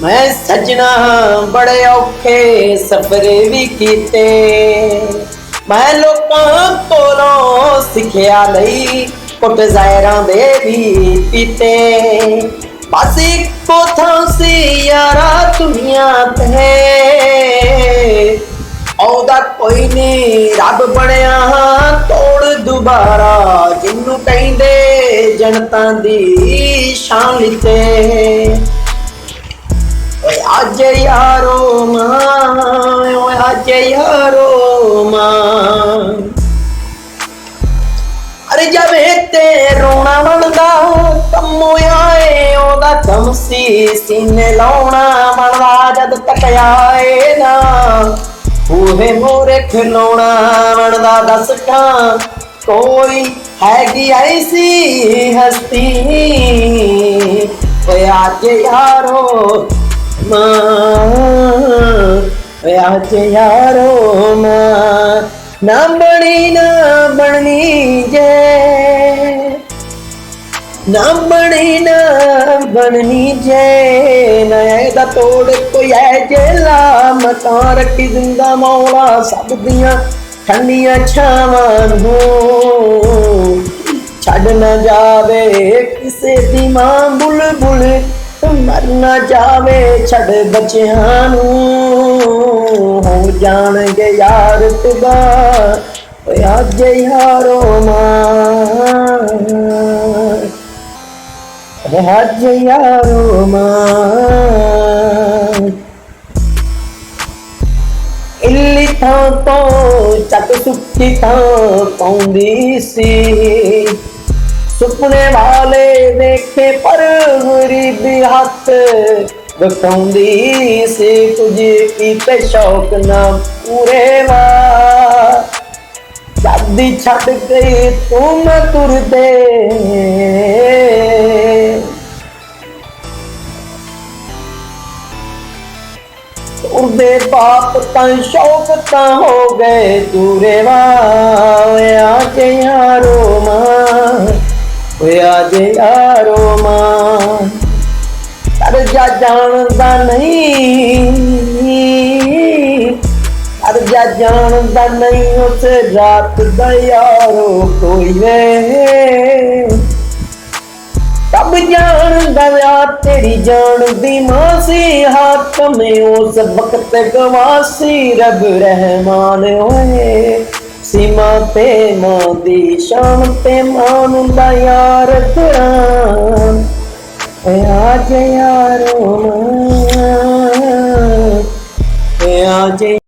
मैं सजना बड़े औखे सफर भी कीते। मैं लोकां कोलों सिखिया लई कुट ज़ाहिरां दे भी पीते। बस इक्को थां सी यारा दुनिया ते, औदा कोई नहीं रब बनिया तोड़ दुबारा, जिन्नू कहिंदे जनता दी शान लिते। आज यारो मां, आज यारो मां, अरे जब ते रोना बनदा कम्मो आए ओदा कम सी सीने लाउणा बनदा। जद तक आए ना बूहे मोरे खिलौना बनदा। दस खां कोई हैगी ऐसी हस्ती, ओए आज यारो मां, आज यारो मां, ना बनी ना बननी जे, ना बनी ना बननी जे। नया तोड़ कोई है जेला मकान रखी जिंदा मौला सब दियां ठंडियां छावां नू। छड़ न जावे किसे दी मां बुलबुल, मर न जावे छड़ बच्चियां नू। हो जाणगे यार तुगा आज यारो मां, आज यारो मां। इल्ली थां तो चक सुक्की थां पौंदी सी, सुपने वाले देखे पर गरीबी हाथ बखाउंदी सी। कुछ कीते शौक ना पूरे वा, जदी छड़ गई तू न तुरदे। तुरदे बाप तां शौक तां हो गए दूरे वा। आज यारो मां, आज यारो मां, कर्जा जानदा नहीं, कर्जा जानदा नहीं उस रात दा यारो कोई वे। तब जानदा यार तेरी जान दी मां सी, हाथ में उस वक्त गवासी। रब रहमान होए सीमा ते मां दी शान ते मान दा यार कुरान। आज यारो मां, आज